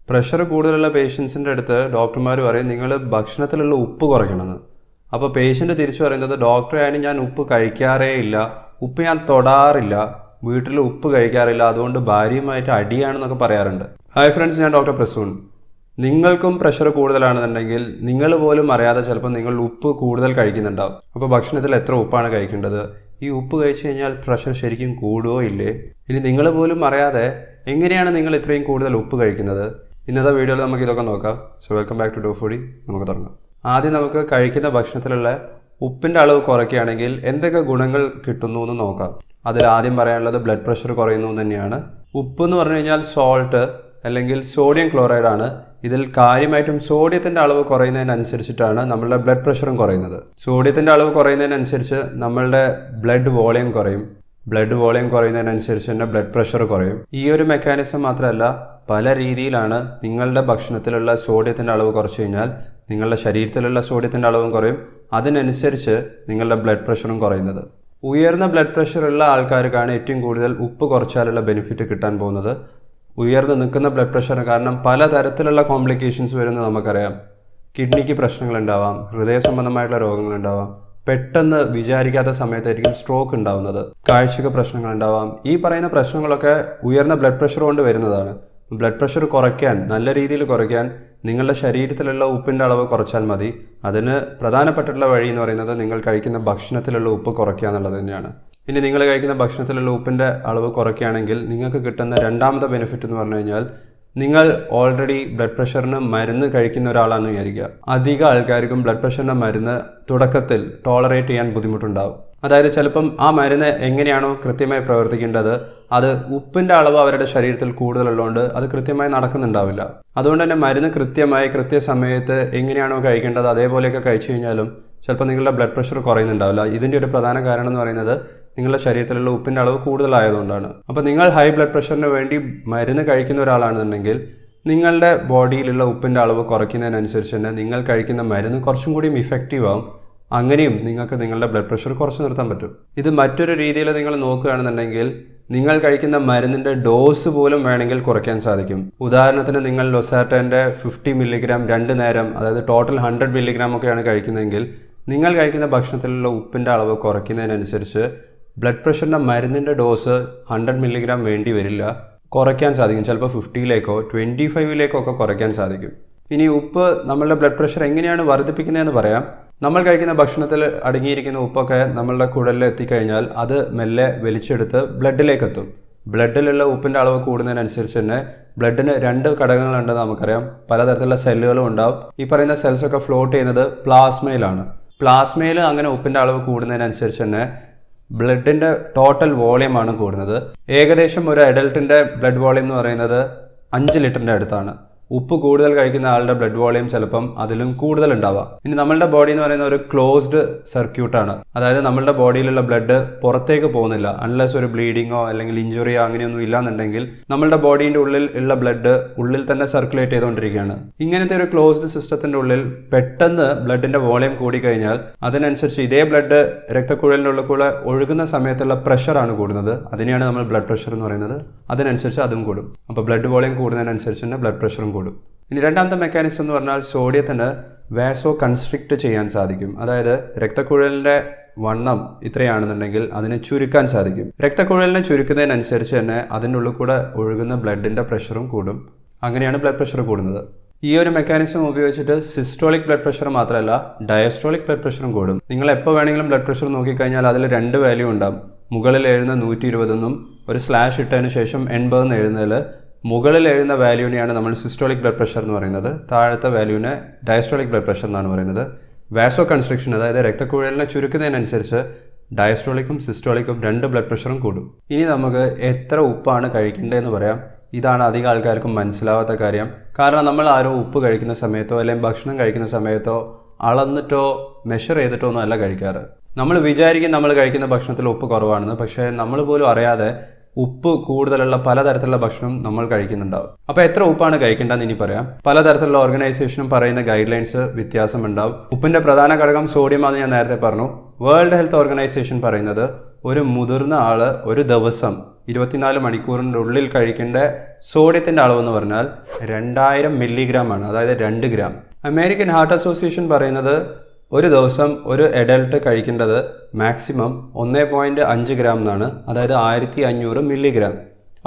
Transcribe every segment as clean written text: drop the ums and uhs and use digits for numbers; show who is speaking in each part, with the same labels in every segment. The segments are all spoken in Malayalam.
Speaker 1: പ്രഷർ കൂടുതലുള്ള പേഷ്യൻസിൻ്റെ അടുത്ത് ഡോക്ടർമാർ പറയും നിങ്ങൾ ഭക്ഷണത്തിലുള്ള ഉപ്പ് കുറയ്ക്കണമെന്ന്. അപ്പോൾ പേഷ്യൻ്റ് തിരിച്ചു പറയുന്നത് ഡോക്ടറെ ആയാലും ഞാൻ ഉപ്പ് കഴിക്കാറേ ഇല്ല, ഉപ്പ് ഞാൻ തൊടാറില്ല, വീട്ടിൽ ഉപ്പ് കഴിക്കാറില്ല, അതുകൊണ്ട് ഭാര്യയുമായിട്ട് അടിയാണെന്നൊക്കെ പറയാറുണ്ട്. ഹായ് ഫ്രണ്ട്സ്, ഞാൻ ഡോക്ടർ പ്രസൂൺ. നിങ്ങൾക്കും പ്രഷർ കൂടുതലാണെന്നുണ്ടെങ്കിൽ നിങ്ങൾ പോലും അറിയാതെ ചിലപ്പോൾ നിങ്ങൾ ഉപ്പ് കൂടുതൽ കഴിക്കുന്നുണ്ടാവും. അപ്പോൾ ഭക്ഷണത്തിൽ എത്ര ഉപ്പാണ് കഴിക്കേണ്ടത്, ഈ ഉപ്പ് കഴിച്ചു കഴിഞ്ഞാൽ പ്രഷർ ശരിക്കും കൂടുകയോ ഇല്ലേ, ഇനി നിങ്ങൾ പോലും അറിയാതെ എങ്ങനെയാണ് നിങ്ങൾ ഇത്രയും കൂടുതൽ ഉപ്പ് കഴിക്കുന്നത്? ഇന്നത്തെ വീഡിയോയിൽ നമുക്ക് ഇതൊക്കെ നോക്കാം. സോ വെൽക്കം ബാക്ക് ടു ഡോഫോഡി. നമുക്ക് തുടങ്ങാം. ആദ്യം നമുക്ക് കഴിക്കുന്ന ഭക്ഷണത്തിലുള്ള ഉപ്പിൻ്റെ അളവ് കുറയ്ക്കുകയാണെങ്കിൽ എന്തൊക്കെ ഗുണങ്ങൾ കിട്ടുന്നു എന്ന് നോക്കാം. അതിൽ ആദ്യം പറയാനുള്ളത് ബ്ലഡ് പ്രഷർ കുറയുന്നു തന്നെയാണ്. ഉപ്പ് എന്ന് പറഞ്ഞു കഴിഞ്ഞാൽ സോൾട്ട് അല്ലെങ്കിൽ സോഡിയം ക്ലോറൈഡ് ആണ്. ഇതിൽ കാര്യമായിട്ടും സോഡിയത്തിൻ്റെ അളവ് കുറയുന്നതിനനുസരിച്ചിട്ടാണ് നമ്മളുടെ ബ്ലഡ് പ്രഷറും കുറയുന്നത്. സോഡിയത്തിൻ്റെ അളവ് കുറയുന്നതിനനുസരിച്ച് നമ്മളുടെ ബ്ലഡ് വോളിയം കുറയും. ബ്ലഡ് വോളിയം കുറയുന്നതിനനുസരിച്ച് തന്നെ ബ്ലഡ് പ്രഷർ കുറയും. ഈ ഒരു മെക്കാനിസം മാത്രമല്ല, പല രീതിയിലാണ് നിങ്ങളുടെ ഭക്ഷണത്തിലുള്ള സോഡിയത്തിൻ്റെ അളവ് കുറച്ച് കഴിഞ്ഞാൽ നിങ്ങളുടെ ശരീരത്തിലുള്ള സോഡിയത്തിൻ്റെ അളവും കുറയും. അതിനനുസരിച്ച് നിങ്ങളുടെ ബ്ലഡ് പ്രഷറും കുറയുന്നത്. ഉയർന്ന ബ്ലഡ് പ്രഷറുള്ള ആൾക്കാർക്കാണ് ഏറ്റവും കൂടുതൽ ഉപ്പ് കുറച്ചാലുള്ള ബെനിഫിറ്റ് കിട്ടാൻ പോകുന്നത്. ഉയർന്നു നിൽക്കുന്ന ബ്ലഡ് പ്രഷർ കാരണം പലതരത്തിലുള്ള കോംപ്ലിക്കേഷൻസ് വരുന്നത് നമുക്കറിയാം. കിഡ്നിക്ക് പ്രശ്നങ്ങളുണ്ടാവാം, ഹൃദയ സംബന്ധമായിട്ടുള്ള രോഗങ്ങളുണ്ടാവാം, പെട്ടെന്ന് വിചാരിക്കാത്ത സമയത്തായിരിക്കും സ്ട്രോക്ക് ഉണ്ടാവുന്നത്, കാഴ്ചക്ക് പ്രശ്നങ്ങളുണ്ടാവാം. ഈ പറയുന്ന പ്രശ്നങ്ങളൊക്കെ ഉയർന്ന ബ്ലഡ് പ്രഷർ കൊണ്ട് വരുന്നതാണ്. ബ്ലഡ് പ്രഷർ കുറയ്ക്കാൻ, നല്ല രീതിയിൽ കുറയ്ക്കാൻ നിങ്ങളുടെ ശരീരത്തിലുള്ള ഉപ്പിൻ്റെ അളവ് കുറച്ചാൽ മതി. അതിന് പ്രധാനപ്പെട്ടിട്ടുള്ള വഴി എന്ന് പറയുന്നത് നിങ്ങൾ കഴിക്കുന്ന ഭക്ഷണത്തിലുള്ള ഉപ്പ് കുറയ്ക്കുക എന്നുള്ളത് തന്നെയാണ്. ഇനി നിങ്ങൾ കഴിക്കുന്ന ഭക്ഷണത്തിലുള്ള ഉപ്പിൻ്റെ അളവ് കുറയ്ക്കുകയാണെങ്കിൽ നിങ്ങൾക്ക് കിട്ടുന്ന രണ്ടാമത്തെ ബെനിഫിറ്റ് എന്ന് പറഞ്ഞു കഴിഞ്ഞാൽ, നിങ്ങൾ ഓൾറെഡി ബ്ലഡ് പ്രഷറിന് മരുന്ന് കഴിക്കുന്ന ഒരാളാണെന്ന് വിചാരിക്കുക. അധികം ആൾക്കാർക്കും ബ്ലഡ് പ്രഷറിൻ്റെ മരുന്ന് തുടക്കത്തിൽ ടോളറേറ്റ് ചെയ്യാൻ ബുദ്ധിമുട്ടുണ്ടാവും. അതായത് ചിലപ്പം ആ മരുന്ന് എങ്ങനെയാണോ കൃത്യമായി പ്രവർത്തിക്കേണ്ടത് അത് ഉപ്പിൻ്റെ അളവ് അവരുടെ ശരീരത്തിൽ കൂടുതലുള്ളതുകൊണ്ട് അത് കൃത്യമായി നടക്കുന്നുണ്ടാവില്ല. അതുകൊണ്ട് തന്നെ മരുന്ന് കൃത്യസമയത്ത് എങ്ങനെയാണോ കഴിക്കേണ്ടത് അതേപോലെയൊക്കെ കഴിച്ചു കഴിഞ്ഞാലും ചിലപ്പോൾ നിങ്ങളുടെ ബ്ലഡ് പ്രഷർ കുറയുന്നുണ്ടാവില്ല. ഇതിൻ്റെ ഒരു പ്രധാന കാരണം എന്ന് പറയുന്നത് നിങ്ങളുടെ ശരീരത്തിലുള്ള ഉപ്പിൻ്റെ അളവ് കൂടുതലായതുകൊണ്ടാണ്. അപ്പോൾ നിങ്ങൾ ഹൈ ബ്ലഡ് പ്രഷറിന് വേണ്ടി മരുന്ന് കഴിക്കുന്ന ഒരാളാണെന്നുണ്ടെങ്കിൽ നിങ്ങളുടെ ബോഡിയിലുള്ള ഉപ്പിൻ്റെ അളവ് കുറയ്ക്കുന്നതിനനുസരിച്ച് തന്നെ നിങ്ങൾ കഴിക്കുന്ന മരുന്ന് കുറച്ചും കൂടിയും ഇഫക്റ്റീവ് ആവും. അങ്ങനെയും നിങ്ങൾക്ക് നിങ്ങളുടെ ബ്ലഡ് പ്രഷർ കുറച്ച് നിർത്താൻ പറ്റും. ഇത് മറ്റൊരു രീതിയിൽ നിങ്ങൾ നോക്കുകയാണെന്നുണ്ടെങ്കിൽ നിങ്ങൾ കഴിക്കുന്ന മരുന്നിൻ്റെ ഡോസ് പോലും വേണമെങ്കിൽ കുറയ്ക്കാൻ സാധിക്കും. ഉദാഹരണത്തിന് നിങ്ങൾ ലൊസാറ്റൻ്റെ 50 മില്ലിഗ്രാം 2 നേരം, അതായത് ടോട്ടൽ 100 മില്ലിഗ്രാം ഒക്കെയാണ് കഴിക്കുന്നതെങ്കിൽ നിങ്ങൾ കഴിക്കുന്ന ഭക്ഷണത്തിലുള്ള ഉപ്പിൻ്റെ അളവ് കുറയ്ക്കുന്നതിനനുസരിച്ച് ബ്ലഡ് പ്രഷറിൻ്റെ മരുന്നിൻ്റെ ഡോസ് 100 മില്ലിഗ്രാം വേണ്ടി വരില്ല, കുറയ്ക്കാൻ സാധിക്കും. ചിലപ്പോൾ 50ലേക്കോ 25ലേക്കോ ഒക്കെ കുറയ്ക്കാൻ സാധിക്കും. ഇനി ഉപ്പ് നമ്മളുടെ ബ്ലഡ് പ്രഷർ എങ്ങനെയാണ് വർദ്ധിപ്പിക്കുന്നതെന്ന് പറയാം. നമ്മൾ കഴിക്കുന്ന ഭക്ഷണത്തിൽ അടങ്ങിയിരിക്കുന്ന ഉപ്പൊക്കെ നമ്മളുടെ കുടലിൽ എത്തിക്കഴിഞ്ഞാൽ അത് മെല്ലെ വലിച്ചെടുത്ത് ബ്ലഡിലേക്ക് എത്തും. ബ്ലഡിലുള്ള ഉപ്പിൻ്റെ അളവ് കൂടുന്നതിനനുസരിച്ച് തന്നെ ബ്ലഡിന് 2 ഘടകങ്ങളുണ്ടെന്ന് നമുക്കറിയാം. പലതരത്തിലുള്ള സെല്ലുകളും ഉണ്ടാവും. ഈ പറയുന്ന സെൽസൊക്കെ ഫ്ലോട്ട് ചെയ്യുന്നത് പ്ലാസ്മയിലാണ്. പ്ലാസ്മയിൽ അങ്ങനെ ഉപ്പിൻ്റെ അളവ് കൂടുന്നതിനനുസരിച്ച് തന്നെ ബ്ലഡിൻ്റെ ടോട്ടൽ വോളിയമാണ് കൂടുന്നത്. ഏകദേശം ഒരു അഡൽട്ടിൻ്റെ ബ്ലഡ് വോളിയം എന്ന് പറയുന്നത് 5 ലിറ്ററിൻ്റെ അടുത്താണ്. ഉപ്പ് കൂടുതൽ കഴിക്കുന്ന ആളുടെ ബ്ലഡ് വോളിയം ചിലപ്പം അതിലും കൂടുതൽ ഉണ്ടാവാം. ഇനി നമ്മളുടെ ബോഡി എന്ന് പറയുന്ന ഒരു ക്ലോസ്ഡ് സർക്യൂട്ടാണ്. അതായത് നമ്മളുടെ ബോഡിയിലുള്ള ബ്ലഡ് പുറത്തേക്ക് പോകുന്നില്ല. അൺലെസ് ഒരു ബ്ലീഡിങ്ങോ അല്ലെങ്കിൽ ഇഞ്ചുറിയോ അങ്ങനെയൊന്നും ഇല്ലാന്നുണ്ടെങ്കിൽ നമ്മളുടെ ബോഡീൻ്റെ ഉള്ളിൽ ഉള്ള ബ്ലഡ് ഉള്ളിൽ തന്നെ സർക്കുലേറ്റ് ചെയ്തുകൊണ്ടിരിക്കുകയാണ്. ഇങ്ങനത്തെ ഒരു ക്ലോസ്ഡ് സിസ്റ്റത്തിൻ്റെ ഉള്ളിൽ പെട്ടെന്ന് ബ്ലഡിൻ്റെ വോളിയം കൂടിക്കഴിഞ്ഞാൽ അതിനനുസരിച്ച് ഇതേ ബ്ലഡ് രക്തക്കുഴലിൻ്റെ ഉള്ളിൽ കൂടെ ഒഴുകുന്ന സമയത്തുള്ള പ്രഷറാണ് കൂടുന്നത്. അതിനെയാണ് നമ്മൾ ബ്ലഡ് പ്രഷർ എന്ന് പറയുന്നത്. അതിനനുസരിച്ച് അതും കൂടും. അപ്പോൾ ബ്ലഡ് വോളിയം കൂടുന്നതിനനുസരിച്ച് തന്നെ ബ്ലഡ് പ്രഷറും കൂടും. ഇനി രണ്ടാമത്തെ മെക്കാനിസം എന്ന് പറഞ്ഞാൽ സോഡിയത്തിന് വാസോ കൺസ്ട്രിക്റ്റ് ചെയ്യാൻ സാധിക്കും. അതായത് രക്തക്കുഴലിൻ്റെ വണ്ണം ഇത്രയാണെന്നുണ്ടെങ്കിൽ അതിനെ ചുരുക്കാൻ സാധിക്കും. രക്തക്കുഴലിനെ ചുരുക്കുന്നതിനനുസരിച്ച് തന്നെ അതിൻ്റെ ഉള്ളിൽ കൂടെ ഒഴുകുന്ന ബ്ലഡിൻ്റെ പ്രഷറും കൂടും. അങ്ങനെയാണ് ബ്ലഡ് പ്രഷർ കൂടുന്നത്. ഈ ഒരു മെക്കാനിസം ഉപയോഗിച്ചിട്ട് സിസ്റ്റോളിക് ബ്ലഡ് പ്രഷർ മാത്രമല്ല ഡയസ്റ്റോളിക് ബ്ലഡ് പ്രഷറും കൂടും. നിങ്ങൾ എപ്പോൾ വേണമെങ്കിലും ബ്ലഡ് പ്രഷർ നോക്കിക്കഴിഞ്ഞാൽ അതിൽ 2 വാല്യൂ ഉണ്ടാകും. മുകളിൽ എഴുതുന്ന 120 എന്നും ഒരു സ്ലാഷ് ഇട്ടതിന് ശേഷം 80 എന്ന് എഴുതുന്നതിൽ മുകളിൽ എഴുതുന്ന വാല്യൂവിനെയാണ് നമ്മൾ സിസ്റ്റോളിക് ബ്ലഡ് പ്രഷർ എന്ന് പറയുന്നത്. താഴത്തെ വാല്യൂവിനെ ഡയസ്റ്റോളിക് ബ്ലഡ് പ്രഷർ എന്നാണ് പറയുന്നത്. വാസോ കൺസ്ട്രിക്ഷൻ, അതായത് രക്തക്കുഴലിനെ ചുരുക്കുന്നതിനനുസരിച്ച് ഡയസ്റ്റോളിക്കും സിസ്റ്റോളിക്കും 2 ബ്ലഡ് പ്രഷറും കൂടും. ഇനി നമുക്ക് എത്ര ഉപ്പാണ് കഴിക്കേണ്ടതെന്ന് പറയാം. ഇതാണ് അധികം ആൾക്കാർക്കും മനസ്സിലാവാത്ത കാര്യം. കാരണം നമ്മൾ ആരോ ഉപ്പ് കഴിക്കുന്ന സമയത്തോ അല്ലെങ്കിൽ ഭക്ഷണം കഴിക്കുന്ന സമയത്തോ അളന്നിട്ടോ മെഷർ ചെയ്തിട്ടോ ഒന്നും അല്ല കഴിക്കാറ്. നമ്മൾ വിചാരിക്കും നമ്മൾ കഴിക്കുന്ന ഭക്ഷണത്തിൽ ഉപ്പ് കുറവാണെന്ന്. പക്ഷേ നമ്മൾ പോലും അറിയാതെ ഉപ്പ് കൂടുതലുള്ള പലതരത്തിലുള്ള ഭക്ഷണം നമ്മൾ കഴിക്കുന്നുണ്ടാവും. അപ്പോൾ എത്ര ഉപ്പാണ് കഴിക്കേണ്ടതെന്ന് ഇനി പറയാം. പലതരത്തിലുള്ള ഓർഗനൈസേഷനും പറയുന്ന ഗൈഡ് ലൈൻസ് വ്യത്യാസമുണ്ടാവും. ഉപ്പിൻ്റെ പ്രധാന ഘടകം സോഡിയമാണെന്ന് ഞാൻ നേരത്തെ പറഞ്ഞു. വേൾഡ് ഹെൽത്ത് ഓർഗനൈസേഷൻ പറയുന്നത് ഒരു മുതിർന്ന ആൾ ഒരു ദിവസം 24 മണിക്കൂറിൻ്റെ ഉള്ളിൽ കഴിക്കേണ്ട സോഡിയത്തിൻ്റെ അളവെന്ന് പറഞ്ഞാൽ 2000 മില്ലിഗ്രാം ആണ്, അതായത് 2 ഗ്രാം. അമേരിക്കൻ ഹാർട്ട് അസോസിയേഷൻ പറയുന്നത് ഒരു ദിവസം ഒരു അഡൽട്ട് കഴിക്കേണ്ടത് മാക്സിമം 1.5 ഗ്രാം എന്നാണ്, അതായത് 1500 മില്ലിഗ്രാം.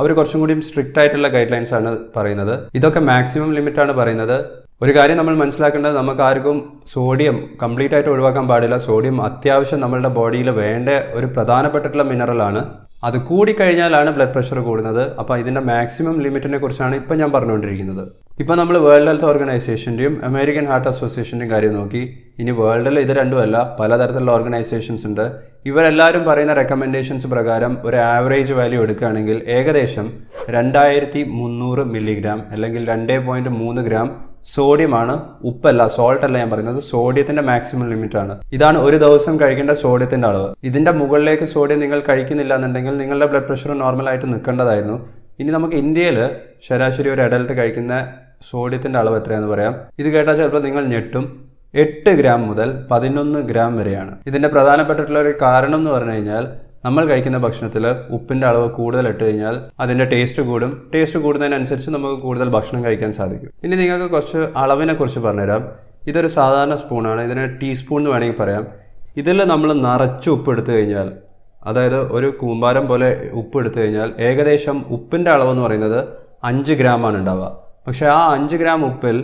Speaker 1: അവർ കുറച്ചും കൂടി സ്ട്രിക്റ്റ് ആയിട്ടുള്ള ഗൈഡ് ലൈൻസ് ആണ് പറയുന്നത്. ഇതൊക്കെ മാക്സിമം ലിമിറ്റാണ് പറയുന്നത്. ഒരു കാര്യം നമ്മൾ മനസ്സിലാക്കേണ്ടത്, നമുക്ക് ആർക്കും സോഡിയം കംപ്ലീറ്റ് ആയിട്ട് ഒഴിവാക്കാൻ പാടില്ല. സോഡിയം അത്യാവശ്യം നമ്മളുടെ ബോഡിയിൽ വേണ്ട ഒരു പ്രധാനപ്പെട്ടിട്ടുള്ള മിനറലാണ്. അത് കൂടിക്കഴിഞ്ഞാലാണ് ബ്ലഡ് പ്രഷർ കൂടുന്നത്. അപ്പോൾ ഇതിൻ്റെ മാക്സിമം ലിമിറ്റിനെ കുറിച്ചാണ് ഇപ്പം ഞാൻ പറഞ്ഞുകൊണ്ടിരിക്കുന്നത്. ഇപ്പോൾ നമ്മൾ വേൾഡ് ഹെൽത്ത് ഓർഗനൈസേഷൻ്റെയും അമേരിക്കൻ ഹാർട്ട് അസോസിയേഷൻ്റെയും കാര്യം നോക്കി. ഇനി വേൾഡിൽ ഇത് രണ്ടുമല്ല, പലതരത്തിലുള്ള ഓർഗനൈസേഷൻസ് ഉണ്ട്. ഇവരെല്ലാവരും പറയുന്ന റെക്കമെൻഡേഷൻസ് പ്രകാരം ഒരു ആവറേജ് വാല്യൂ എടുക്കുകയാണെങ്കിൽ ഏകദേശം 2300 മില്ലിഗ്രാം അല്ലെങ്കിൽ 2.3 ഗ്രാം സോഡിയമാണ്, ഉപ്പല്ല, സോൾട്ട് അല്ല ഞാൻ പറയുന്നത്, സോഡിയത്തിന്റെ മാക്സിമം ലിമിറ്റ് ആണ്. ഇതാണ് ഒരു ദിവസം കഴിക്കേണ്ട സോഡിയത്തിന്റെ അളവ്. ഇതിന്റെ മുകളിലേക്ക് സോഡിയം നിങ്ങൾ കഴിക്കുന്നില്ല എന്നുണ്ടെങ്കിൽ നിങ്ങളുടെ ബ്ലഡ് പ്രഷർ നോർമലായിട്ട് നിൽക്കേണ്ടതായിരുന്നു. ഇനി നമുക്ക് ഇന്ത്യയിൽ ശരാശരി ഒരു അഡൽട്ട് കഴിക്കുന്ന സോഡിയത്തിന്റെ അളവ് എത്രയാണെന്ന് പറയാം. ഇത് കേട്ടാൽ ചിലപ്പോൾ നിങ്ങൾ ഞെട്ടും. 8 ഗ്രാം മുതൽ 11 ഗ്രാം വരെയാണ്. ഇതിന്റെ പ്രധാനപ്പെട്ടിട്ടുള്ള ഒരു കാരണം എന്ന് പറഞ്ഞു കഴിഞ്ഞാൽ, നമ്മൾ കഴിക്കുന്ന ഭക്ഷണത്തിൽ ഉപ്പിൻ്റെ അളവ് കൂടുതൽ ഇട്ട് കഴിഞ്ഞാൽ അതിൻ്റെ ടേസ്റ്റ് കൂടും. ടേസ്റ്റ് കൂടുന്നതിനനുസരിച്ച് നമുക്ക് കൂടുതൽ ഭക്ഷണം കഴിക്കാൻ സാധിക്കും. ഇനി നിങ്ങൾക്ക് കുറച്ച് അളവിനെ കുറിച്ച് പറഞ്ഞുതരാം. ഇതൊരു സാധാരണ സ്പൂണാണ്, ഇതിനെ ടീസ്പൂൺ എന്ന് വേണമെങ്കിൽ പറയാം. ഇതിൽ നമ്മൾ നിറച്ച് ഉപ്പ് എടുത്തു കഴിഞ്ഞാൽ, അതായത് ഒരു കൂമ്പാരം പോലെ ഉപ്പ് എടുത്തു കഴിഞ്ഞാൽ ഏകദേശം ഉപ്പിൻ്റെ അളവെന്ന് പറയുന്നത് 5 ഗ്രാമാണ് ഉണ്ടാവുക. പക്ഷേ ആ 5 ഗ്രാം ഉപ്പിൽ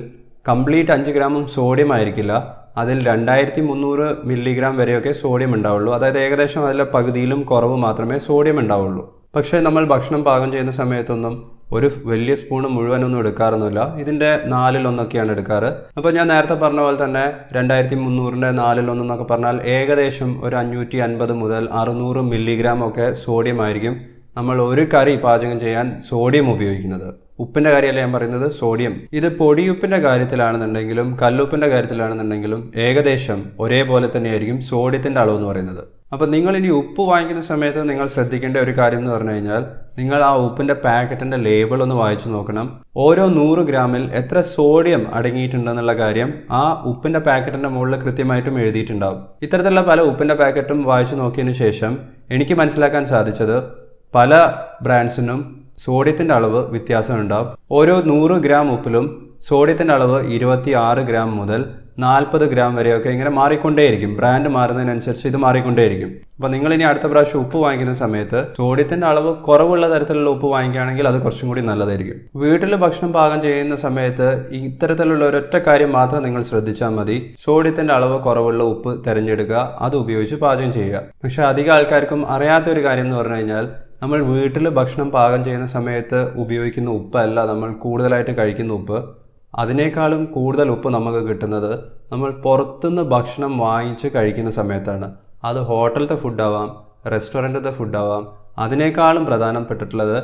Speaker 1: കംപ്ലീറ്റ് 5 ഗ്രാമും സോഡിയം ആയിരിക്കില്ല. അതിൽ 2300 മില്ലിഗ്രാം വരെയൊക്കെ സോഡിയം ഉണ്ടാവുള്ളൂ. അതായത് ഏകദേശം അതിലെ പകുതിയിലും കുറവ് മാത്രമേ സോഡിയം ഉണ്ടാവുള്ളൂ. പക്ഷേ നമ്മൾ ഭക്ഷണം പാകം ചെയ്യുന്ന സമയത്തൊന്നും ഒരു വലിയ സ്പൂണ് മുഴുവനൊന്നും എടുക്കാറൊന്നുമില്ല. ഇതിൻ്റെ 4/1 എടുക്കാറ്. അപ്പോൾ ഞാൻ നേരത്തെ പറഞ്ഞ പോലെ തന്നെ 2300ൻ്റെ 4/1 എന്നൊക്കെ പറഞ്ഞാൽ ഏകദേശം ഒരു 550 മുതൽ 600 മില്ലിഗ്രാം ഒക്കെ സോഡിയം ആയിരിക്കും നമ്മൾ ഒരു കറി പാചകം ചെയ്യാൻ സോഡിയം ഉപയോഗിക്കുന്നത്. ഉപ്പിൻ്റെ കാര്യമല്ല ഞാൻ പറയുന്നത്, സോഡിയം. ഇത് പൊടിയുപ്പിൻ്റെ കാര്യത്തിലാണെന്നുണ്ടെങ്കിലും കല്ലുപ്പിൻ്റെ കാര്യത്തിലാണെന്നുണ്ടെങ്കിലും ഏകദേശം ഒരേപോലെ തന്നെയായിരിക്കും സോഡിയത്തിൻ്റെ അളവ് എന്ന് പറയുന്നത്. അപ്പോൾ നിങ്ങൾ ഇനി ഉപ്പ് വാങ്ങിക്കുന്ന സമയത്ത് നിങ്ങൾ ശ്രദ്ധിക്കേണ്ട ഒരു കാര്യം എന്ന് പറഞ്ഞു കഴിഞ്ഞാൽ, നിങ്ങൾ ആ ഉപ്പിൻ്റെ പാക്കറ്റിൻ്റെ ലേബിൾ ഒന്ന് വായിച്ചു നോക്കണം. ഓരോ 100 ഗ്രാമിൽ എത്ര സോഡിയം അടങ്ങിയിട്ടുണ്ടെന്നുള്ള കാര്യം ആ ഉപ്പിൻ്റെ പാക്കറ്റിൻ്റെ മുകളിൽ കൃത്യമായിട്ടും എഴുതിയിട്ടുണ്ടാവും. ഇത്തരത്തിലുള്ള പല ഉപ്പിൻ്റെ പാക്കറ്റും വായിച്ചു നോക്കിയതിന് ശേഷം എനിക്ക് മനസ്സിലാക്കാൻ സാധിച്ചത് പല ബ്രാൻഡ്സിനും സോഡിയത്തിൻ്റെ അളവ് വ്യത്യാസമുണ്ടാവും. ഓരോ 100 ഗ്രാം ഉപ്പിലും സോഡിയത്തിൻ്റെ അളവ് 26 ഗ്രാം മുതൽ 40 ഗ്രാം വരെയൊക്കെ ഇങ്ങനെ മാറിക്കൊണ്ടേയിരിക്കും. ബ്രാൻഡ് മാറുന്നതിനനുസരിച്ച് ഇത് മാറിക്കൊണ്ടേയിരിക്കും. അപ്പോൾ നിങ്ങൾ ഇനി അടുത്ത പ്രാവശ്യം ഉപ്പ് വാങ്ങിക്കുന്ന സമയത്ത് സോഡിയത്തിൻ്റെ അളവ് കുറവുള്ള തരത്തിലുള്ള ഉപ്പ് വാങ്ങിക്കുകയാണെങ്കിൽ അത് കുറച്ചും കൂടി നല്ലതായിരിക്കും. വീട്ടിൽ ഭക്ഷണം പാകം ചെയ്യുന്ന സമയത്ത് ഇത്തരത്തിലുള്ള ഒരൊറ്റ കാര്യം മാത്രം നിങ്ങൾ ശ്രദ്ധിച്ചാൽ മതി. സോഡിയത്തിൻ്റെ അളവ് കുറവുള്ള ഉപ്പ് തിരഞ്ഞെടുക്കുക, അത് ഉപയോഗിച്ച് പാചകം ചെയ്യുക. പക്ഷേ അധികം ആൾക്കാർക്കും അറിയാത്തൊരു കാര്യം എന്ന് പറഞ്ഞു കഴിഞ്ഞാൽ, നമ്മൾ വീട്ടിൽ ഭക്ഷണം പാകം ചെയ്യുന്ന സമയത്ത് ഉപയോഗിക്കുന്ന ഉപ്പല്ല നമ്മൾ കൂടുതലായിട്ട് കഴിക്കുന്ന ഉപ്പ്. അതിനേക്കാളും കൂടുതൽ ഉപ്പ് നമുക്ക് കിട്ടുന്നത് നമ്മൾ പുറത്തുനിന്ന് ഭക്ഷണം വാങ്ങിച്ച് കഴിക്കുന്ന സമയത്താണ്. അത് ഹോട്ടലത്തെ ഫുഡാവാം, റെസ്റ്റോറൻറ്റത്തെ ഫുഡാവാം. അതിനേക്കാളും പ്രധാനപ്പെട്ടിട്ടുള്ളത്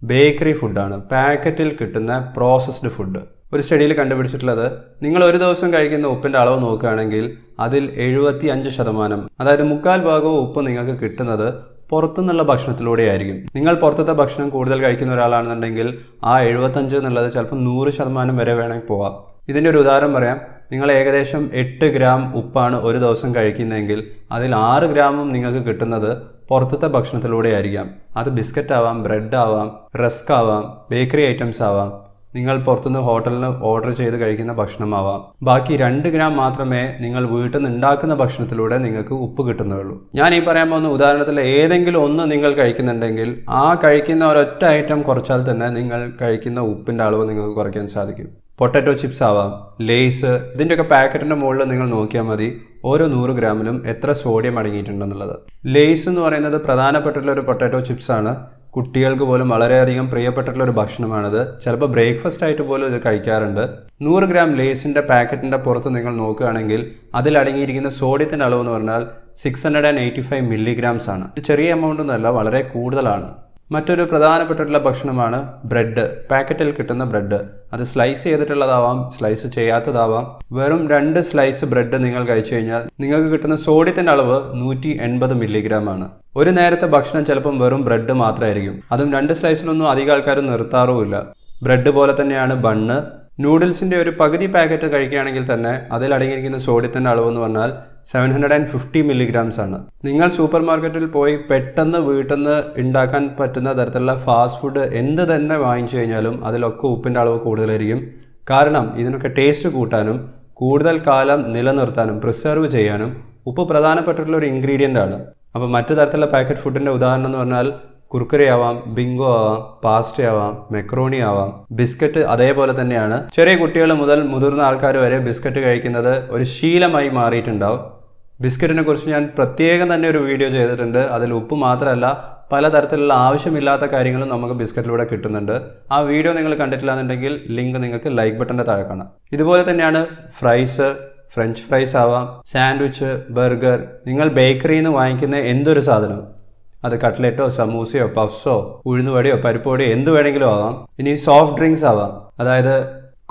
Speaker 1: ബേക്കറി ഫുഡാണ്, പാക്കറ്റിൽ കിട്ടുന്ന പ്രോസസ്ഡ് ഫുഡ്. ഒരു സ്റ്റഡിയിൽ കണ്ടുപിടിച്ചിട്ടുള്ളത്, നിങ്ങൾ ഒരു ദിവസം കഴിക്കുന്ന ഉപ്പിൻ്റെ അളവ് നോക്കുകയാണെങ്കിൽ അതിൽ 75%, അതായത് 3/4 ഭാഗവും ഉപ്പ് നിങ്ങൾക്ക് കിട്ടുന്നത് പുറത്തുനിന്നുള്ള ഭക്ഷണത്തിലൂടെ ആയിരിക്കും. നിങ്ങൾ പുറത്തത്തെ ഭക്ഷണം കൂടുതൽ കഴിക്കുന്ന ഒരാളാണെന്നുണ്ടെങ്കിൽ ആ 75 എന്നുള്ളത് ചിലപ്പോൾ 100% വരെ വേണമെങ്കിൽ പോവാം. ഇതിൻ്റെ ഒരു ഉദാഹരണം പറയാം. നിങ്ങൾ ഏകദേശം 8 ഗ്രാം ഉപ്പാണ് ഒരു ദിവസം കഴിക്കുന്നതെങ്കിൽ അതിൽ 6 ഗ്രാമും നിങ്ങൾക്ക് കിട്ടുന്നത് പുറത്തത്തെ ഭക്ഷണത്തിലൂടെ ആയിരിക്കാം. അത് ബിസ്ക്കറ്റ് ആവാം, ബ്രെഡ് ആവാം, റസ്ക് ആവാം, ബേക്കറി ഐറ്റംസ് ആവാം, നിങ്ങൾ പുറത്തുനിന്ന് ഹോട്ടലിൽ ഓർഡർ ചെയ്ത് കഴിക്കുന്ന ഭക്ഷണമാവാം. ബാക്കി 2 ഗ്രാം മാത്രമേ നിങ്ങൾ വീട്ടിൽ നിന്ന് ഉണ്ടാക്കുന്ന ഭക്ഷണത്തിലൂടെ നിങ്ങൾക്ക് ഉപ്പ് കിട്ടുന്നുള്ളൂ. ഞാൻ ഈ പറയാൻ പോകുന്ന ഉദാഹരണത്തിൽ ഏതെങ്കിലും ഒന്ന് നിങ്ങൾ കഴിക്കുന്നുണ്ടെങ്കിൽ ആ കഴിക്കുന്ന ഒരൊറ്റ ഐറ്റം കുറച്ചാൽ തന്നെ നിങ്ങൾ കഴിക്കുന്ന ഉപ്പിൻ്റെ അളവ് നിങ്ങൾക്ക് കുറയ്ക്കാൻ സാധിക്കും. പൊട്ടാറ്റോ ചിപ്സ് ആവാം, ലേസ്, ഇതിൻ്റെയൊക്കെ പാക്കറ്റിൻ്റെ മുകളിൽ നിങ്ങൾ നോക്കിയാൽ മതി ഓരോ 100 ഗ്രാമിലും എത്ര സോഡിയം അടങ്ങിയിട്ടുണ്ടെന്നുള്ളത്. ലേസ് എന്ന് പറയുന്നത് പ്രധാനപ്പെട്ടിട്ടുള്ള ഒരു പൊട്ടാറ്റോ ചിപ്സാണ്. കുട്ടികൾക്ക് പോലും വളരെയധികം പ്രിയപ്പെട്ടിട്ടുള്ള ഒരു ഭക്ഷണമാണിത്. ചിലപ്പോൾ ബ്രേക്ക്ഫാസ്റ്റ് ആയിട്ട് പോലും ഇത് കഴിക്കാറുണ്ട്. 100 ഗ്രാം ലേസിൻ്റെ പാക്കറ്റിൻ്റെ പുറത്ത് നിങ്ങൾ നോക്കുകയാണെങ്കിൽ അതിൽ അടങ്ങിയിരിക്കുന്ന സോഡിയത്തിൻ്റെ അളവ് എന്ന് പറഞ്ഞാൽ 685 മില്ലിഗ്രാംസ് ആണ്. ഇത് ചെറിയ എമൗണ്ട് ഒന്നുമല്ല, വളരെ കൂടുതലാണ്. മറ്റൊരു പ്രധാനപ്പെട്ടിട്ടുള്ള ഭക്ഷണമാണ് ബ്രെഡ്, പാക്കറ്റിൽ കിട്ടുന്ന ബ്രെഡ്. അത് സ്ലൈസ് ചെയ്തിട്ടുള്ളതാവാം, സ്ലൈസ് ചെയ്യാത്തതാവാം. വെറും 2 സ്ലൈസ് ബ്രെഡ് നിങ്ങൾ കഴിച്ചു കഴിഞ്ഞാൽ നിങ്ങൾക്ക് കിട്ടുന്ന സോഡിയത്തിൻ്റെ അളവ് 180 മില്ലിഗ്രാം ആണ്. ഒരു നേരത്തെ ഭക്ഷണം ചിലപ്പം വെറും ബ്രെഡ് മാത്രമായിരിക്കും. അതും 2 സ്ലൈസിലൊന്നും അധികം ആൾക്കാരും നിർത്താറുമില്ല. ബ്രെഡ് പോലെ തന്നെയാണ് ബണ്ണ്. നൂഡിൽസിൻ്റെ ഒരു പകുതി പാക്കറ്റ് കഴിക്കുകയാണെങ്കിൽ തന്നെ അതിൽ അടങ്ങിയിരിക്കുന്ന സോഡിയത്തിൻ്റെ അളവെന്ന് പറഞ്ഞാൽ 750 milligrams ആണ്. നിങ്ങൾ സൂപ്പർ മാർക്കറ്റിൽ പോയി പെട്ടെന്ന് വീട്ടിൽ നിന്ന് ഉണ്ടാക്കാൻ പറ്റുന്ന തരത്തിലുള്ള ഫാസ്റ്റ് ഫുഡ് എന്ത് തന്നെ വാങ്ങിച്ചു കഴിഞ്ഞാലും അതിലൊക്കെ ഉപ്പിൻ്റെ അളവ് കൂടുതലായിരിക്കും. കാരണം ഇതിനൊക്കെ ടേസ്റ്റ് കൂട്ടാനും കൂടുതൽ കാലം നിലനിർത്താനും പ്രിസർവ് ചെയ്യാനും ഉപ്പ് പ്രധാനപ്പെട്ടിട്ടുള്ള ഒരു ഇൻഗ്രീഡിയൻ്റ് ആണ്. അപ്പോൾ മറ്റു തരത്തിലുള്ള പാക്കറ്റ് ഫുഡിൻ്റെ ഉദാഹരണം എന്ന് പറഞ്ഞാൽ കുർക്കുറെ ആവാം, ബിങ്കോ ആവാം, പാസ്റ്റ ആവാം, മെക്രോണി ആവാം, ബിസ്ക്കറ്റ് അതേപോലെ തന്നെയാണ്. ചെറിയ കുട്ടികൾ മുതൽ മുതിർന്ന ആൾക്കാർ വരെ ബിസ്ക്കറ്റ് കഴിക്കുന്നത് ഒരു ശീലമായി മാറിയിട്ടുണ്ടാവും. ബിസ്ക്കറ്റിനെ കുറിച്ച് ഞാൻ പ്രത്യേകം തന്നെ ഒരു വീഡിയോ ചെയ്തിട്ടുണ്ട്. അതിൽ ഉപ്പ് മാത്രമല്ല പലതരത്തിലുള്ള ആവശ്യമില്ലാത്ത കാര്യങ്ങളും നമുക്ക് ബിസ്ക്കറ്റിലൂടെ കിട്ടുന്നുണ്ട്. ആ വീഡിയോ നിങ്ങൾ കണ്ടിട്ടില്ല എന്നുണ്ടെങ്കിൽ ലിങ്ക് നിങ്ങൾക്ക് ലൈക്ക് ബട്ടൻ്റെ താഴെ കാണാം. ഇതുപോലെ തന്നെയാണ് ഫ്രൈസ്, ഫ്രഞ്ച് ഫ്രൈസ് ആവാം, സാൻഡ്വിച്ച്, ബർഗർ. നിങ്ങൾ ബേക്കറിയിൽ നിന്ന് വാങ്ങിക്കുന്ന എന്തൊരു സാധനം, അത് കട്ട്ലെറ്റോ സമൂസയോ പഫ്സോ ഉഴുന്നുവടയോ പരിപ്പുവടയോ എന്ത് വേണമെങ്കിലും ആവാം. ഇനി സോഫ്റ്റ് ഡ്രിങ്ക്സ് ആവാം, അതായത്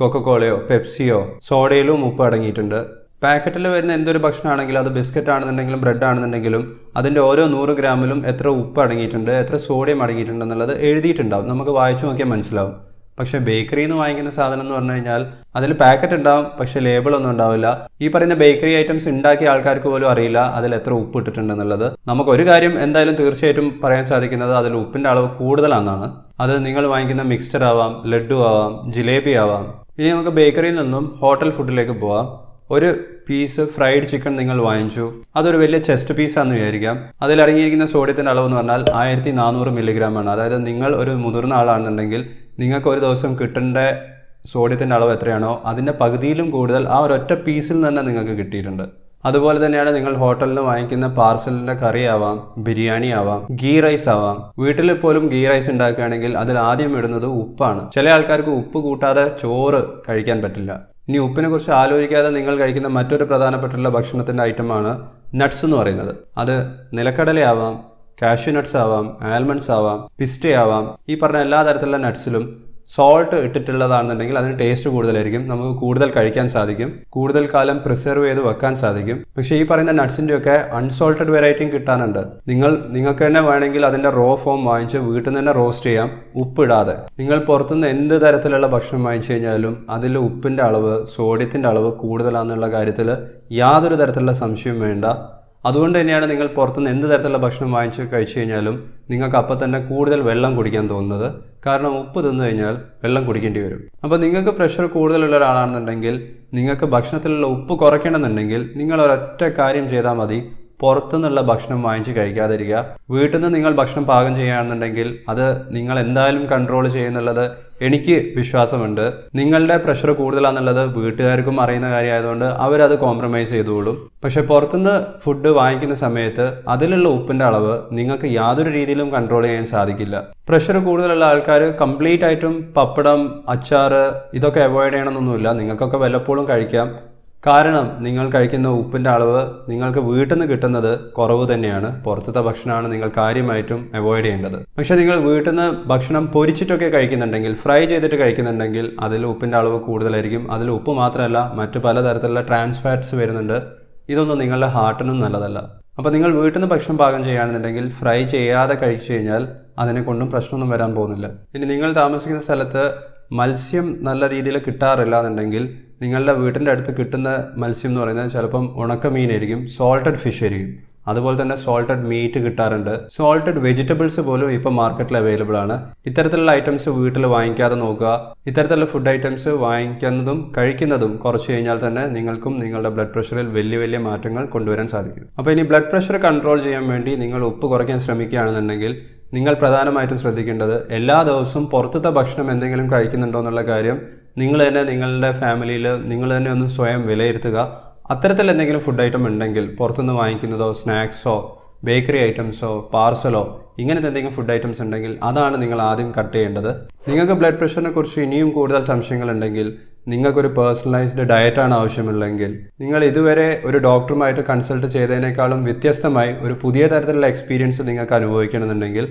Speaker 1: കൊക്കക്കോളയോ പെപ്സിയോ, സോഡയിലും ഉപ്പ് അടങ്ങിയിട്ടുണ്ട്. പാക്കറ്റിൽ വരുന്ന എന്തൊരു ഭക്ഷണമാണെങ്കിലും അത് ബിസ്ക്കറ്റ് ആണെന്നുണ്ടെങ്കിലും ബ്രെഡ് ആണെന്നുണ്ടെങ്കിലും അതിൻ്റെ ഓരോ 100 ഗ്രാമിലും എത്ര ഉപ്പ് അടങ്ങിയിട്ടുണ്ട്, എത്ര സോഡിയം അടങ്ങിയിട്ടുണ്ട് എന്നുള്ളത് എഴുതിയിട്ടുണ്ടാവും. നമുക്ക് വായിച്ചു നോക്കിയാൽ മനസ്സിലാവും. പക്ഷേ ബേക്കറിയിൽ നിന്ന് വാങ്ങിക്കുന്ന സാധനം എന്ന് പറഞ്ഞു കഴിഞ്ഞാൽ അതിൽ പാക്കറ്റ് ഉണ്ടാവും, പക്ഷേ ലേബിളൊന്നും ഉണ്ടാവില്ല. ഈ പറയുന്ന ബേക്കറി ഐറ്റംസ് ഉണ്ടാക്കിയ ആൾക്കാർക്ക് പോലും അറിയില്ല അതിൽ എത്ര ഉപ്പ് ഇട്ടിട്ടുണ്ടെന്നുള്ളത്. നമുക്കൊരു കാര്യം എന്തായാലും തീർച്ചയായിട്ടും പറയാൻ സാധിക്കുന്നത് അതിൽ ഉപ്പിൻ്റെ അളവ് കൂടുതലാണെന്നാണ്. അത് നിങ്ങൾ വാങ്ങിക്കുന്ന മിക്സ്ചർ ആവാം, ലഡ്ഡു ആവാം, ജിലേബി ആവാം. ഇനി നമുക്ക് ബേക്കറിയിൽ നിന്നും ഹോട്ടൽ ഫുഡിലേക്ക് പോവാം. ഒരു പീസ് ഫ്രൈഡ് ചിക്കൻ നിങ്ങൾ വാങ്ങിച്ചു, അതൊരു വലിയ ചെസ്റ്റ് പീസാണെന്ന് വിചാരിക്കാം. അതിലടങ്ങിയിരിക്കുന്ന സോഡിയത്തിൻ്റെ അളവ് എന്ന് പറഞ്ഞാൽ 1400 milligram ആണ്. അതായത് നിങ്ങൾ ഒരു മുതിർന്ന ആളാണെന്നുണ്ടെങ്കിൽ നിങ്ങൾക്ക് ഒരു ദിവസം കിട്ടേണ്ട സോഡിയത്തിൻ്റെ അളവ് എത്രയാണോ അതിൻ്റെ പകുതിയിലും കൂടുതൽ ആ ഒരൊറ്റ പീസിൽ തന്നെ നിങ്ങൾക്ക് കിട്ടിയിട്ടുണ്ട്. അതുപോലെ തന്നെയാണ് നിങ്ങൾ ഹോട്ടലിൽ നിന്ന് വാങ്ങിക്കുന്ന പാർസലിൻ്റെ കറി ആവാം, ബിരിയാണി ആവാം, ഗീ റൈസ് ആവാം. വീട്ടിൽ പോലും ഗീ റൈസ് ഉണ്ടാക്കുകയാണെങ്കിൽ അതിൽ ആദ്യം ഇടുന്നത് ഉപ്പാണ്. ചില ആൾക്കാർക്ക് ഉപ്പ് കൂട്ടാതെ ചോറ് കഴിക്കാൻ പറ്റില്ല. ഇനി ഉപ്പിനെ കുറിച്ച് ആലോചിക്കാതെ നിങ്ങൾ കഴിക്കുന്ന മറ്റൊരു പ്രധാനപ്പെട്ടുള്ള ഭക്ഷണത്തിൻ്റെ ഐറ്റമാണ് നട്ട്സ് എന്ന് പറയുന്നത്. അത് നിലക്കടലയാവാം, കാഷ്യൂ നട്ട്സ് ആവാം, ആൽമണ്ട്സ് ആവാം, പിസ്റ്റ ആവാം. ഈ പറഞ്ഞ എല്ലാ തരത്തിലുള്ള നട്ട്സിലും സോൾട്ട് ഇട്ടിട്ടുള്ളതാണെന്നുണ്ടെങ്കിൽ അതിന് ടേസ്റ്റ് കൂടുതലായിരിക്കും, നമുക്ക് കൂടുതൽ കഴിക്കാൻ സാധിക്കും, കൂടുതൽ കാലം പ്രിസർവ് ചെയ്ത് വെക്കാൻ സാധിക്കും. പക്ഷേ ഈ പറയുന്ന നട്ട്സിൻ്റെയൊക്കെ അൺസോൾട്ടഡ് വെറൈറ്റിയും കിട്ടാനുണ്ട്. നിങ്ങൾക്ക് തന്നെ വേണമെങ്കിൽ അതിൻ്റെ റോ ഫോം വാങ്ങിച്ച് വീട്ടിൽ നിന്ന് തന്നെ റോസ്റ്റ് ചെയ്യാം, ഉപ്പിടാതെ. നിങ്ങൾ പുറത്തുനിന്ന് എന്ത് തരത്തിലുള്ള ഭക്ഷണം വാങ്ങിച്ചു കഴിഞ്ഞാലും അതിൽ ഉപ്പിൻ്റെ അളവ്, സോഡിയത്തിൻ്റെ അളവ് കൂടുതലാണെന്നുള്ള കാര്യത്തിൽ യാതൊരു തരത്തിലുള്ള സംശയവും വേണ്ട. അതുകൊണ്ട് തന്നെയാണ് നിങ്ങൾ പുറത്തുനിന്ന് എന്ത് തരത്തിലുള്ള ഭക്ഷണം വാങ്ങിച്ച് കഴിച്ചു കഴിഞ്ഞാലും നിങ്ങൾക്ക് അപ്പം തന്നെ കൂടുതൽ വെള്ളം കുടിക്കാൻ തോന്നുന്നത്. കാരണം ഉപ്പ് തിന്നു കഴിഞ്ഞാൽ വെള്ളം കുടിക്കേണ്ടി വരും. അപ്പോൾ നിങ്ങൾക്ക് പ്രഷർ കൂടുതലുള്ള ഒരാളാണെന്നുണ്ടെങ്കിൽ നിങ്ങൾക്ക് ഭക്ഷണത്തിലുള്ള ഉപ്പ് കുറയ്ക്കണമെന്നുണ്ടെങ്കിൽ നിങ്ങൾ ഒരൊറ്റ കാര്യം ചെയ്താൽ മതി, പുറത്തുനിന്നുള്ള ഭക്ഷണം വാങ്ങിച്ച് കഴിക്കാതിരിക്കുക. വീട്ടിൽ നിന്ന് നിങ്ങൾ ഭക്ഷണം പാകം ചെയ്യുകയാണെന്നുണ്ടെങ്കിൽ അത് നിങ്ങൾ എന്തായാലും കൺട്രോൾ ചെയ്യുന്നുള്ളത് എനിക്ക് വിശ്വാസമുണ്ട്. നിങ്ങളുടെ പ്രഷർ കൂടുതലാണെന്നുള്ളത് വീട്ടുകാർക്കും അറിയുന്ന കാര്യമായതുകൊണ്ട് അവരത് കോംപ്രമൈസ് ചെയ്തോളും. പക്ഷേ പുറത്തുനിന്ന് ഫുഡ് വാങ്ങിക്കുന്ന സമയത്ത് അതിലുള്ള ഉപ്പിൻ്റെ അളവ് നിങ്ങൾക്ക് യാതൊരു രീതിയിലും കൺട്രോൾ ചെയ്യാൻ സാധിക്കില്ല. പ്രഷർ കൂടുതലുള്ള ആൾക്കാർ കംപ്ലീറ്റ് ആയിട്ടും പപ്പടം, അച്ചാറ് ഇതൊക്കെ അവോയ്ഡ് ചെയ്യണമെന്നൊന്നുമില്ല. നിങ്ങൾക്കൊക്കെ വല്ലപ്പോഴും കഴിക്കാം. കാരണം നിങ്ങൾ കഴിക്കുന്ന ഉപ്പിൻ്റെ അളവ് നിങ്ങൾക്ക് വീട്ടിൽ നിന്ന് കിട്ടുന്നത് കുറവ് തന്നെയാണ്. പുറത്തത്തെ ഭക്ഷണമാണ് നിങ്ങൾ കാര്യമായിട്ടും അവോയ്ഡ് ചെയ്യേണ്ടത്. പക്ഷേ നിങ്ങൾ വീട്ടിൽ നിന്ന് ഭക്ഷണം പൊരിച്ചിട്ടൊക്കെ കഴിക്കുന്നുണ്ടെങ്കിൽ, ഫ്രൈ ചെയ്തിട്ട് കഴിക്കുന്നുണ്ടെങ്കിൽ അതിൽ ഉപ്പിൻ്റെ അളവ് കൂടുതലായിരിക്കും. അതിൽ ഉപ്പ് മാത്രമല്ല മറ്റു പലതരത്തിലുള്ള ട്രാൻസ് ഫാറ്റ്സ് വരുന്നുണ്ട്. ഇതൊന്നും നിങ്ങളുടെ ഹാർട്ടിനും നല്ലതല്ല. അപ്പോൾ നിങ്ങൾ വീട്ടിൽ നിന്ന് ഭക്ഷണം പാകം ചെയ്യുകയാണെന്നുണ്ടെങ്കിൽ ഫ്രൈ ചെയ്യാതെ കഴിച്ചു കഴിഞ്ഞാൽ അതിനെ കൊണ്ടും പ്രശ്നമൊന്നും വരാൻ പോകുന്നില്ല. ഇനി നിങ്ങൾ താമസിക്കുന്ന സ്ഥലത്ത് മത്സ്യം നല്ല രീതിയിൽ കിട്ടാറില്ല എന്നുണ്ടെങ്കിൽ നിങ്ങളുടെ വീട്ടിൻ്റെ അടുത്ത് കിട്ടുന്ന മത്സ്യം എന്ന് പറയുന്നത് ചിലപ്പം ഉണക്കമീനായിരിക്കും, സോൾട്ടഡ് ഫിഷ് ആയിരിക്കും. അതുപോലെ തന്നെ സോൾട്ടഡ് മീറ്റ് കിട്ടാറുണ്ട്. സോൾട്ടഡ് വെജിറ്റബിൾസ് പോലും ഇപ്പോൾ മാർക്കറ്റിൽ അവൈലബിൾ ആണ്. ഇത്തരത്തിലുള്ള ഐറ്റംസ് വീട്ടിൽ വാങ്ങിക്കാതെ നോക്കുക. ഇത്തരത്തിലുള്ള ഫുഡ് ഐറ്റംസ് വാങ്ങിക്കുന്നതും കഴിക്കുന്നതും കുറച്ച് കഴിഞ്ഞാൽ തന്നെ നിങ്ങൾക്കും നിങ്ങളുടെ ബ്ലഡ് പ്രഷറിൽ വലിയ വലിയ മാറ്റങ്ങൾ കൊണ്ടുവരാൻ സാധിക്കും. അപ്പോൾ ഇനി ബ്ലഡ് പ്രഷർ കൺട്രോൾ ചെയ്യാൻ വേണ്ടി നിങ്ങൾ ഉപ്പ് കുറയ്ക്കാൻ ശ്രമിക്കുകയാണെന്നുണ്ടെങ്കിൽ നിങ്ങൾ പ്രധാനമായിട്ടും ശ്രദ്ധിക്കേണ്ടത് എല്ലാ ദിവസവും പുറത്തത്തെ ഭക്ഷണം എന്തെങ്കിലും കഴിക്കുന്നുണ്ടോ എന്നുള്ള കാര്യം നിങ്ങൾ തന്നെ നിങ്ങളുടെ ഫാമിലിയിൽ നിങ്ങൾ തന്നെ ഒന്ന് സ്വയം വിലയിരുത്തുക. അത്തരത്തിൽ എന്തെങ്കിലും ഫുഡ് ഐറ്റം ഉണ്ടെങ്കിൽ പുറത്തുനിന്ന് വാങ്ങിക്കുന്നതോ സ്നാക്സോ ബേക്കറി ഐറ്റംസോ പാർസലോ ഇങ്ങനത്തെ എന്തെങ്കിലും ഫുഡ് ഐറ്റംസ് ഉണ്ടെങ്കിൽ അതാണ് നിങ്ങൾ ആദ്യം കട്ട് ചെയ്യേണ്ടത്. നിങ്ങൾക്ക് ബ്ലഡ് പ്രഷറിനെ കുറിച്ച് ഇനിയും കൂടുതൽ സംശയങ്ങളുണ്ടെങ്കിൽ, നിങ്ങൾക്കൊരു പേഴ്സണലൈസ്ഡ് ഡയറ്റാണ് ആവശ്യമുള്ളെങ്കിൽ, നിങ്ങൾ ഇതുവരെ ഒരു ഡോക്ടറുമായിട്ട് കൺസൾട്ട് ചെയ്തതിനേക്കാളും വ്യത്യസ്തമായി ഒരു പുതിയ തരത്തിലുള്ള എക്സ്പീരിയൻസ് നിങ്ങൾക്ക് അനുഭവിക്കണമെന്നുണ്ടെങ്കിൽ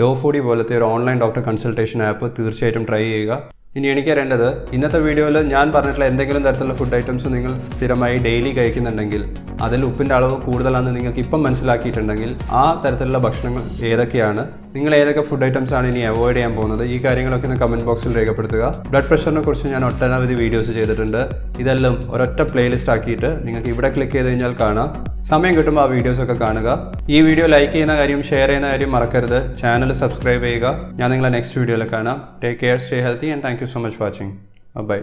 Speaker 1: ഡോഫോഡി പോലത്തെ ഒരു ഓൺലൈൻ ഡോക്ടർ കൺസൾട്ടേഷൻ ആപ്പ് തീർച്ചയായിട്ടും ട്രൈ ചെയ്യുക. ഇനി എനിക്ക് അറിയേണ്ടത്, ഇന്നത്തെ വീഡിയോയിൽ ഞാൻ പറഞ്ഞിട്ടുള്ള എന്തെങ്കിലും തരത്തിലുള്ള ഫുഡ് ഐറ്റംസ് നിങ്ങൾ സ്ഥിരമായി ഡെയിലി കഴിക്കുന്നുണ്ടെങ്കിൽ അതിൽ ഉപ്പിൻ്റെ അളവ് കൂടുതലാണെന്ന് നിങ്ങൾക്ക് ഇപ്പം മനസ്സിലാക്കിയിട്ടുണ്ടെങ്കിൽ ആ തരത്തിലുള്ള ഭക്ഷണങ്ങൾ ഏതൊക്കെയാണ്, നിങ്ങൾ ഏതൊക്കെ ഫുഡ് ഐറ്റംസ് ആണ് ഇനി അവോയ്ഡ് ചെയ്യാൻ പോകുന്നത്? ഈ കാര്യങ്ങളൊക്കെ ഒന്ന് കമൻറ്റ് ബോക്സിൽ രേഖപ്പെടുത്തുക. ബ്ലഡ് പ്രഷറിനെ കുറിച്ച് ഞാൻ ഒട്ടനവധി വീഡിയോസ് ചെയ്തിട്ടുണ്ട്. ഇതെല്ലാം ഒരൊറ്റ പ്ലേലിസ്റ്റ് ആക്കിയിട്ട് നിങ്ങൾക്ക് ഇവിടെ ക്ലിക്ക് ചെയ്ത് കഴിഞ്ഞാൽ കാണാം. സമയം കിട്ടുമ്പോൾ ആ വീഡിയോസൊക്കെ കാണുക. ഈ വീഡിയോ ലൈക്ക് ചെയ്യുന്ന കാര്യം, ഷെയർ ചെയ്യുന്ന കാര്യം മറക്കരുത്. ചാനൽ സബ്സ്ക്രൈബ് ചെയ്യുക. ഞാൻ നിങ്ങളെ നെക്സ്റ്റ് വീഡിയോയിൽ കാണാം. Take care, stay healthy and thank you so much watching. By.